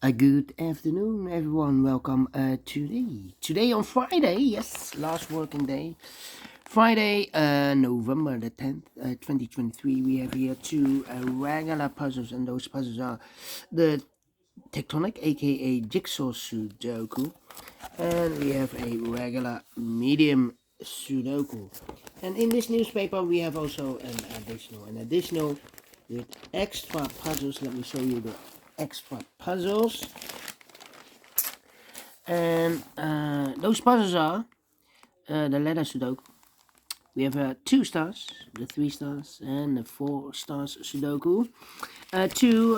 A good afternoon, everyone. Welcome today on Friday. Yes, last working day. Friday, November the 10th, 2023. We have here two regular puzzles, and those puzzles are the tectonic, aka Jigsaw Sudoku, and we have a regular medium Sudoku. And in this newspaper, we have also an additional with extra puzzles. Let me show you the extra puzzles. And those puzzles are the letter Sudoku. We have 2 stars, the 3 stars, and the 4 stars Sudoku. Two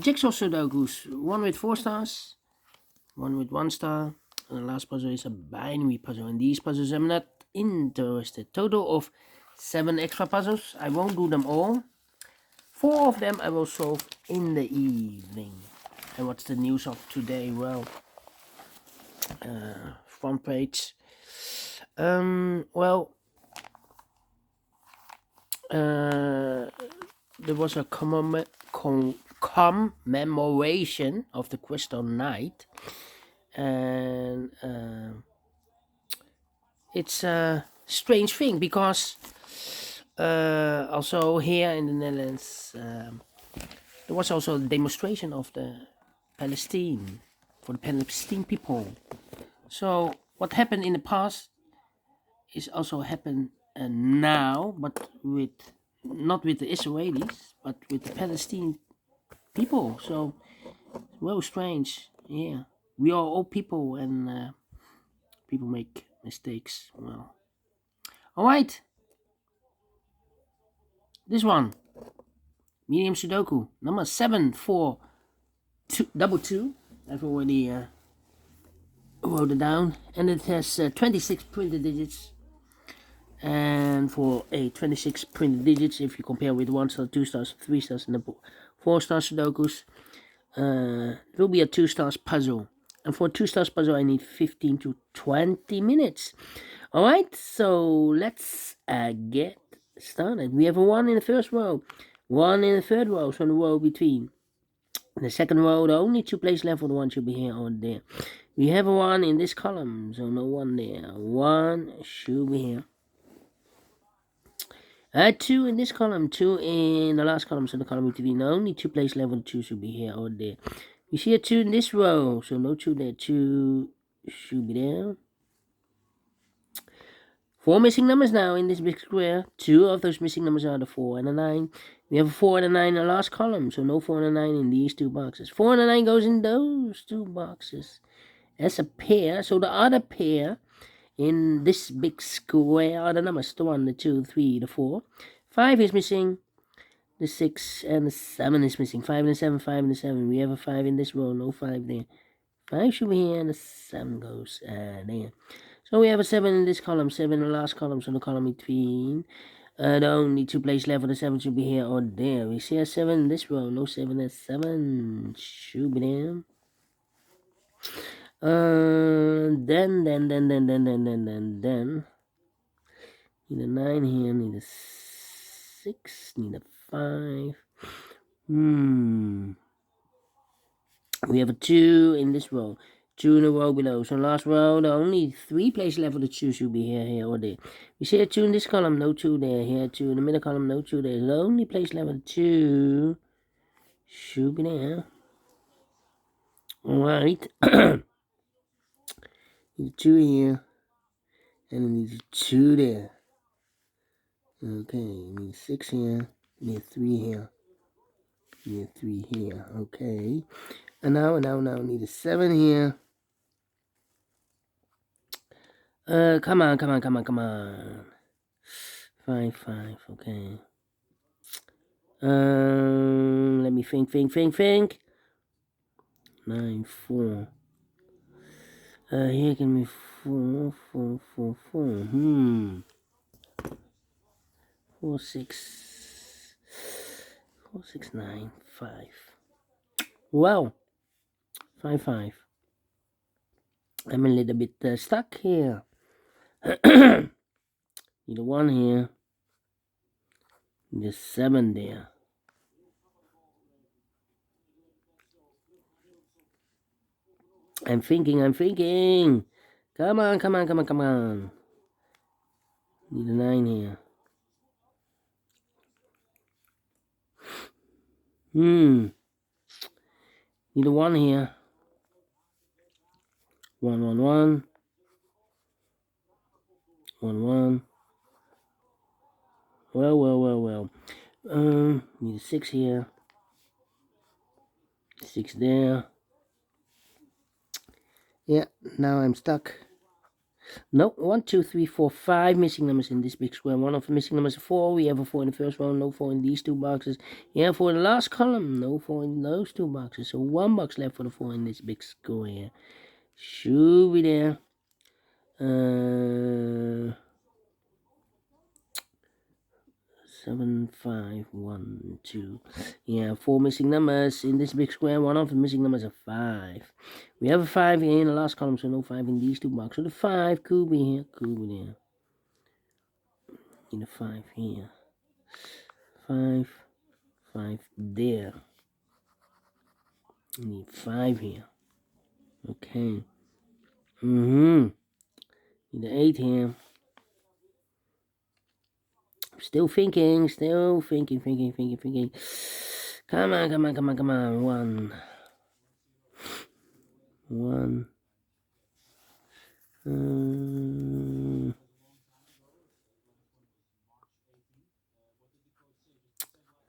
jigsaw Sudokus, one with 4 stars, one with 1 star. And the last puzzle is a binary puzzle. And these puzzles I'm not interested. Total of 7 extra puzzles. I won't do them all. 4 of them I will solve in the evening. And what's the news of today? Well, front page. Well, there was a commemoration of the Cristall night, and it's a strange thing because also here in the Netherlands there was also a demonstration of the Palestine for the Palestinian people. So what happened in the past is also happened now, but not with the Israelis, but with the Palestinian people. So well, strange. Yeah, we are all people, and people make mistakes. Well, all right. This one, medium Sudoku, number 74222. I've already wrote it down, and it has 26 printed digits. And for a 26 printed digits, if you compare with 1 star, 2 stars, 3 stars, and the 4 star Sudokus, it will be a 2 stars puzzle. And for a 2 stars puzzle, I need 15 to 20 minutes. Alright, so let's get started. We have a 1 in the first row, 1 in the third row, so the row between. In the second row, the only 2 places left for the 1 should be here or there. We have a 1 in this column, so no 1 there. 1 should be here. 2 in this column, 2 in the last column, so the column between. Only 2 places left for the 2 should be here or there. You see a 2 in this row, so no 2 there. 2 should be there. 4 missing numbers now in this big square. 2 of those missing numbers are the 4 and the 9. We have a 4 and a 9 in the last column, so no 4 and a 9 in these 2 boxes. 4 and a 9 goes in those 2 boxes as a pair, so the other pair in this big square are the numbers, the 1, the 2, 3, the 4. 5 is missing, the 6 and the 7 is missing. 5 and the 7, 5 and the 7. We have a 5 in this row, no 5 there. 5 should be here, and the 7 goes there. So we have a 7 in this column, 7 in the last column, so the column between. The only 2 places left for the 7 should be here or there. We see a 7 in this row, no 7 there. 7 should be there. Then need a 9 here, need a 6, need a 5. We have a 2 in this row, 2 in the row below. So last row, the only 3 places left for the 2 should be here or there. We see a 2 in this column, no 2 there. Here 2 in the middle column, no 2 there. The only place left for the 2 should be there. Alright. Need 2 here, and need 2 there. Okay, need 6 here, need 3 here, need 3 here. Okay, and now need a 7 here. Come on. 5, 5. Okay. Let me think. 9, 4. Here can be 4. 4, 6. 4, 6, 9, 5. Well, 5, 5. I'm a little bit stuck here. Need a 1 here. Need a 7 there. I'm thinking. Come on. Need a 9 here. Need a 1 here. 1, 1, 1. 1, 1. Well. Need a 6 here. 6 there. Yeah, now I'm stuck. Nope, 1, 2, 3, 4, 5 missing numbers in this big square. One of the missing numbers is 4. We have a 4 in the first row, no 4 in these two boxes. Yeah, 4 in the last column, no 4 in those two boxes. So 1 box left for the 4 in this big square. Should be there. 7, 5, 1, 2. Yeah, 4 missing numbers in this big square. One of the missing numbers is 5. We have a 5 in the last column, so no 5 in these two boxes. So the 5 could be here, could be there. Need a 5 here. 5 there. Need 5 here. Okay. Need an 8 here. Still thinking. Come on. 1.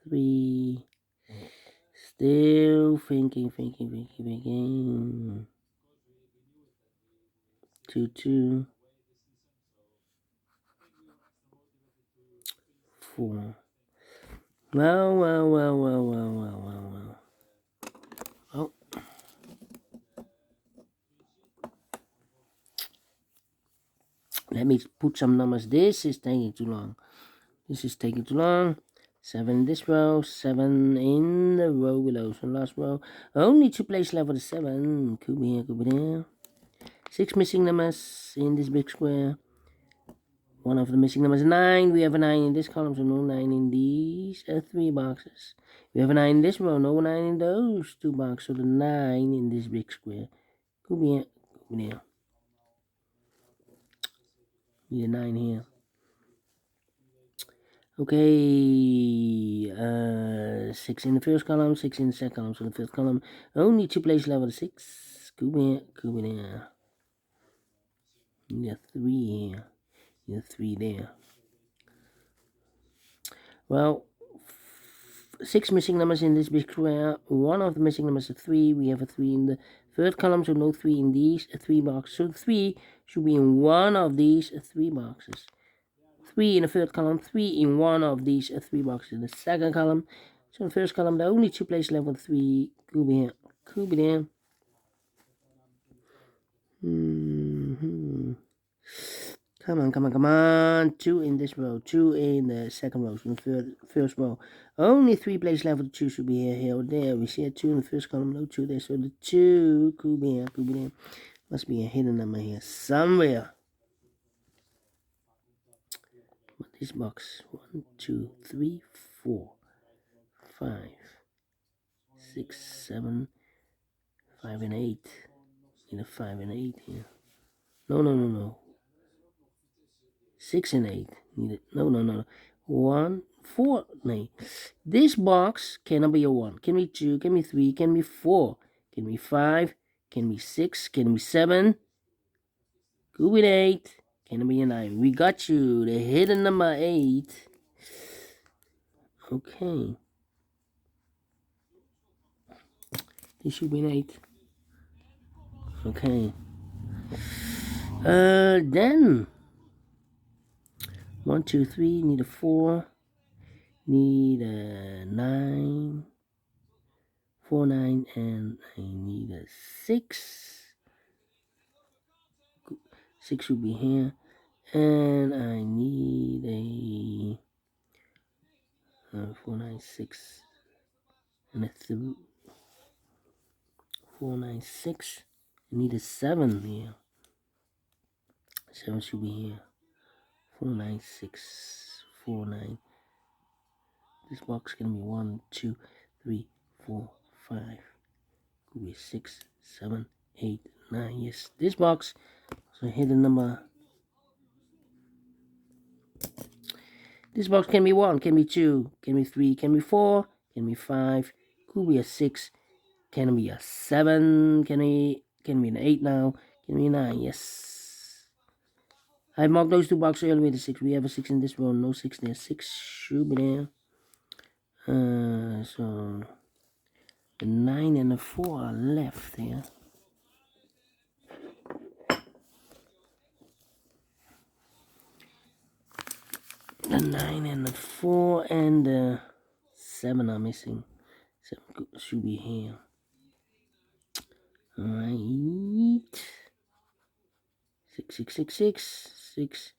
3. Still thinking. 2, 2. 4. Well. Oh. Let me put some numbers. This is taking too long. 7 in this row, 7 in the row below. So last row. Only 2 places left for the 7. Could be here, could be there. 6 missing numbers in this big square. One of the missing numbers is 9. We have a 9 in this column, so no 9 in these 3 boxes. We have a 9 in this row, no 9 in those 2 boxes. So the 9 in this big square. Could be here, could be there. Need a 9 here. Okay, 6 in the first column, 6 in the second column, so the fifth column. Only 2 places left for the 6. Could be here, could be there. Need a 3 here. Need a 3 there. Well, 6 missing numbers in this big square. One of the missing numbers is 3. We have a 3 in the third column, so no 3 in these 3 boxes. So 3 should be in one of these 3 boxes. 3 in the third column, 3 in one of these 3 boxes in the second column. So in the first column, there are only 2 places left with 3. Could be here, could be there. Come on. 2 in this row, 2 in the second row, so in the first row. Only 3 places left with 2 should be here or there. We see a 2 in the first column, no 2 there. So the 2 could be here, could be there. Must be a hidden number here somewhere. This box 1, 2, 3, 4, 5, 6, 7, 5 and 8. Need a 5 and 8 here. No. 6 and 8. Need it. No. 1, 4. No. This box cannot be a 1. Can be 2. Can be 3. Can be 4. Can be 5. Can be 6. Can be 7. Could be 8. Can be a 9. We got you. The hidden number 8. Okay. This should be an 8. Okay. Then 1, 2, 3. Need a 4. Need a 9. 4, 9, and I need a 6. 6 should be here. And I need a 4, 9, 6. And a 3. 4, 9, 6. I need a 7 here. 7 should be here. 4, 9, 6. 4, 9. This box can be 1, 2, 3, 4, 5. Could be 6, 7, 8, 9, yes. This box, so hidden number. This box can be 1, can be 2, can be 3, can be 4, can be 5, could be a 6, can be a 7, can be an 8 now, can be a 9, yes. I marked those 2 boxes earlier with a 6. We have a 6 in this one, no 6 there. 6 should be there. So the 9 and the 4 are left here. The 9 and the 4 and the 7 are missing. 7 should be here. Alright. 6, 6, 6, 6, 6.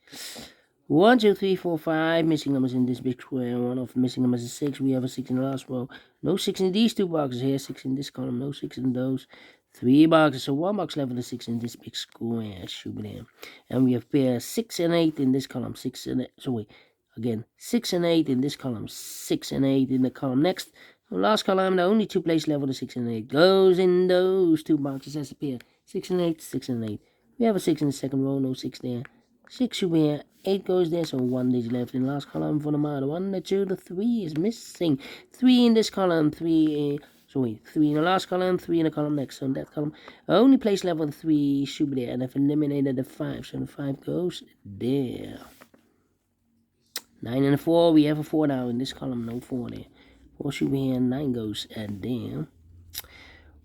1, 2, 3, 4, 5 missing numbers in this big square. One of the missing numbers is 6. We have a 6 in the last row. No 6 in these 2 boxes here. 6 in this column. No 6 in those 3 boxes. So 1 box left with a 6 in this big square. Should be there. And we have pair 6 and 8 in this column. 6 and 8. So wait. Again, 6 and 8 in this column. 6 and 8 in the column next. So last column, the only 2 places left with a 6 and 8 goes in those 2 boxes as a pair. 6 and 8, 6 and 8. We have a 6 in the second row. No 6 there. 6 should be here, 8 goes there, so 1 digit left in the last column for the mother. 1, the 2, the 3 is missing. 3 in this column, 3 3 in the last column, 3 in the column next. So in that column, only place level 3 should be there, and I've eliminated the 5, so the 5 goes there. 9 and a 4, we have a 4 now in this column, no 4 there. 4 should be here, 9 goes there.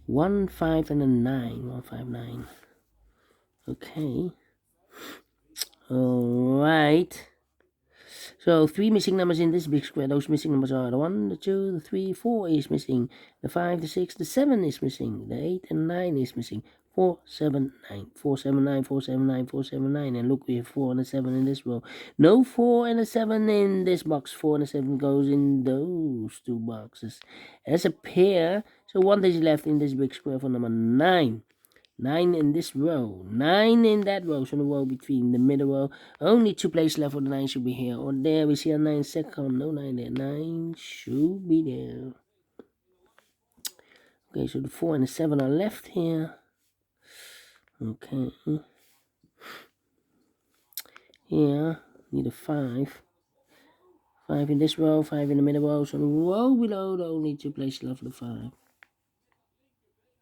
1, 5, and a 9, 1, 5, 9. Okay. Alright. So 3 missing numbers in this big square. Those missing numbers are the 1, the 2, the 3, 4 is missing. The 5, the 6, the 7 is missing. The 8 and 9 is missing. 4, 7, 9. 4, 7, 9, 4, 7, 9, 4, 7, 9. And look, we have 4 and a 7 in this row. No 4 and a 7 in this box. 4 and a 7 goes in those 2 boxes as a pair. So 1 digit left in this big square for number 9. 9 in this row, 9 in that row, so the row between the middle row. Only 2 places left for the 9 should be here or there. We see a 9 second column, no 9 there. 9 should be there. Okay, so the 4 and the 7 are left here. Okay. Here, need a 5. 5 in this row, 5 in the middle row, so the row below, the only 2 places left for the 5.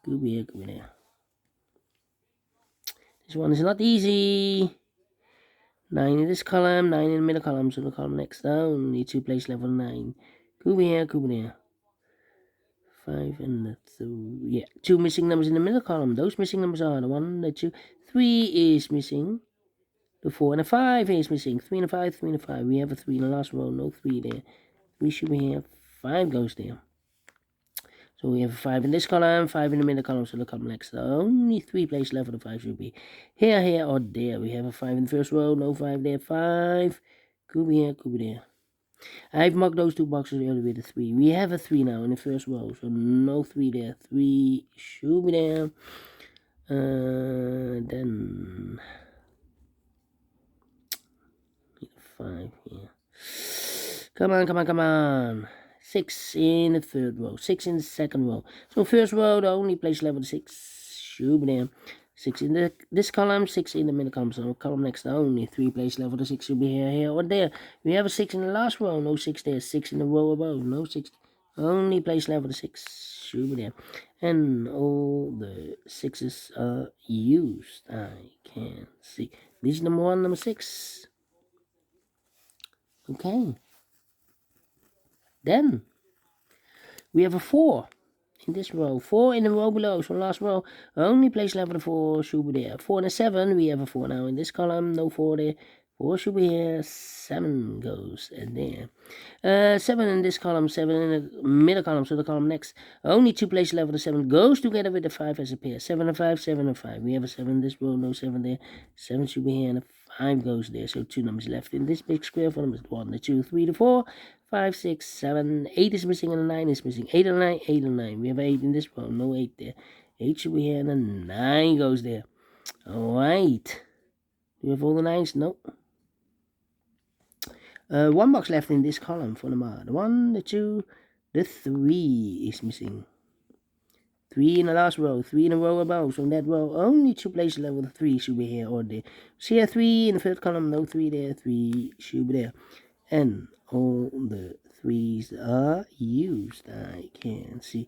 Could be here, could be there. This one is not easy. 9 in this column, 9 in the middle column, so the column next down, need 2 places left for 9. Could be here, could be there. 5 and the 3, yeah, 2 missing numbers in the middle column. Those missing numbers are the 1, the 2, 3 is missing. The 4 and the 5 is missing. 3 and the 5, 3 and the 5. We have a 3 in the last row, no 3 there. 3 should be here, 5 goes there. So we have a 5 in this column, 5 in the middle column, so the column next. Only 3 places left for the 5 should be here, here, or there. We have a 5 in the first row, no 5 there, 5. Could be here, could be there. I've marked those 2 boxes earlier with a 3. We have a 3 now in the first row, so no 3 there. 3 should be there. Then 5 here. Come on, come on, come on. 6 in the third row, 6 in the second row. So first row, the only place level 6 should be there. 6 in this column, 6 in the middle column. So column next, the only 3 place level 6 should be here, here, or there. We have a 6 in the last row, no 6 there. 6 in the row above, no 6. Only place level 6 should be there. And all the 6s are used. I can see. This is number 1, number 6. Okay. Then we have a 4 in this row, 4 in the row below, so last row, only place level the 4 should be there. 4 and a 7, we have a 4 now in this column, no 4 there. 4 should be here, 7 goes in there. 7 in this column, 7 in the middle column, so the column next. Only 2 places left for the 7 goes together with the 5 as a pair. 7 and 5, 7 and 5. We have a 7 in this row, no 7 there. 7 should be here, and a 5 goes there. So 2 numbers left in this big square for numbers 1, the 2, 3, the 4, 5, 6, 7, 8 is missing, and a 9 is missing. 8 and 9, 8 and 9. We have 8 in this row, no 8 there. 8 should be here, and a 9 goes there. Alright. Do you have all the 9s? Nope. 1 box left in this column for the 1, the 2, the 3 is missing. 3 in the last row, 3 in a row above. So in that row, only 2 places level 3 should be here or there. So here 3 in the third column, no 3 there, 3 should be there. And all the 3s are used. I can see.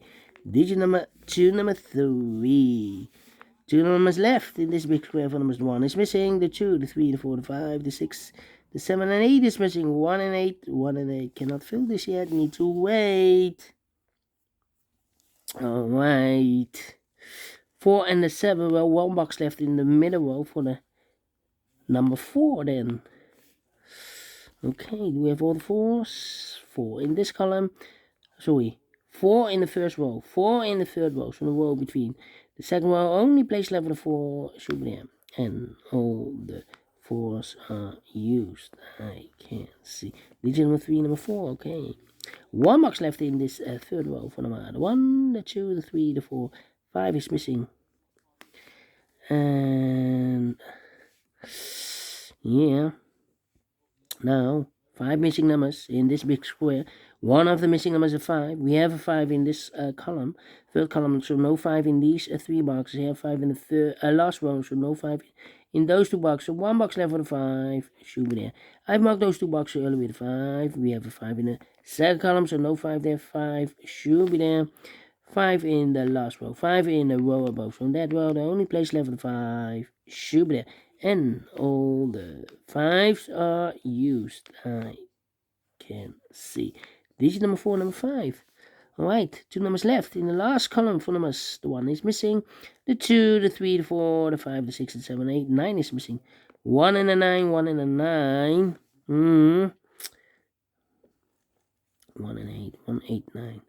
Digit number 2, number 3. 2 numbers left in this big square for numbers 1 is missing. The 2, the 3, the 4, the 5, the 6, the 7 and 8 is missing. 1 and 8. 1 and 8 cannot fill this yet. Need to wait. Alright. 4 and the 7. Well, 1 box left in the middle row for the number 4 then. Okay, do we have all the 4s? 4 in this column. Sorry. 4 in the first row. 4 in the third row. So the row between. The second row, only place level 4 should be there. And all the 4s are used. I can't see. Digit number 3, number 4. Okay. 1 box left in this third row for number 1, the 2, the 3, the 4. 5 is missing. And yeah. Now, 5 missing numbers in this big square. 1 of the missing numbers is 5. We have a 5 in this column. Third column, so no 5 in these 3 boxes. We have 5 in the third, last row, so no 5 in those 2 boxes. So 1 box left for the 5 should be there. I've marked those 2 boxes earlier with 5. We have a 5 in the second column, so no 5 there. 5 should be there. 5 in the last row. 5 in the row above. So in that row, the only place left for the 5 should be there. And all the 5s are used. I can see. Digit number 4, number 5. Alright, 2 numbers left. In the last column for numbers, the 1 is missing. The 2, the 3, the 4, the 5, the 6, the 7, 8, 9 is missing. 1 and a 9, 1 and a 9. 1 and 8, 1, 8, 9.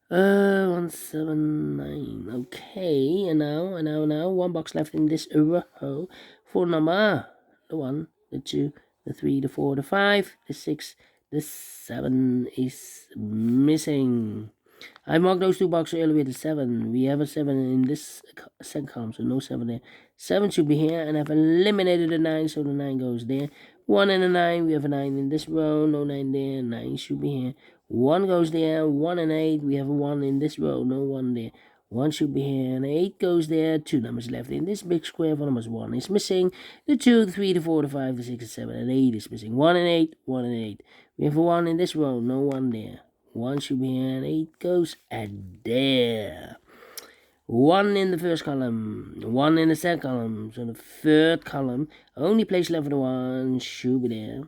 1, 7, 9. Okay, and now, 1 box left in this row for number the 1, the 2, the 3, the 4, the 5, the 6, the 7 is missing. I marked those 2 boxes earlier with the 7. We have a 7 in this second column, so no 7 there. 7 should be here, and I've eliminated the 9, so the 9 goes there. 1 and a 9, we have a 9 in this row, no 9 there, 9 should be here. 1 goes there, 1 and 8, we have a 1 in this row, no 1 there. 1 should be here, and 8 goes there. 2 numbers left in this big square for numbers. 1 is missing. The 2, the 3, the 4, the 5, the 6, the 7, and 8 is missing. 1 and 8, 1 and 8. We have a 1 in this row, no 1 there. 1 should be here, and 8 goes there. 1 in the first column, 1 in the second column. So the third column, only place left for the 1 should be there.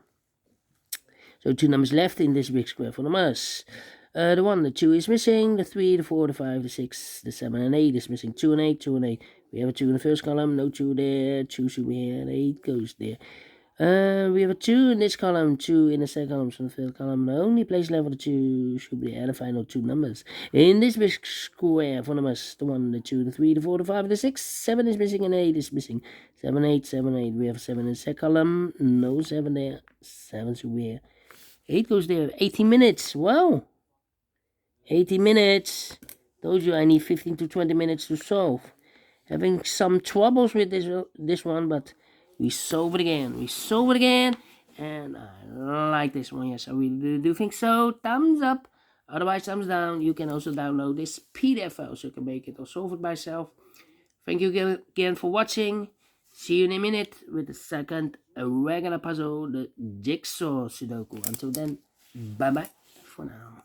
So 2 numbers left in this big square for numbers. The 1, the 2 is missing. The 3, the 4, the 5, the 6, the 7, and 8 is missing. 2 and 8, 2 and 8. We have a 2 in the first column, no 2 there. 2 should be here, and 8 goes there. We have a 2 in this column, 2 in the second column, so the third column. The only place left for the 2 should be the final 2 numbers. In this big square for numbers, the 1, the 2, the 3, the 4, the 5, the 6, 7 is missing, and 8 is missing. 7, 8, 7, 8. We have a 7 in the second column, no 7 there. 7 should be here. 8 goes there. 18 minutes. Wow. 80 minutes. Told you I need 15 to 20 minutes to solve. Having some troubles with this one, but we solve it again. We solve it again. And I like this one. Yes, I really do think so. Thumbs up. Otherwise, thumbs down. You can also download this PDF file so you can make it or solve it by yourself. Thank you again for watching. See you in a minute with the second regular puzzle, the Jigsaw Sudoku. Until then, bye-bye for now.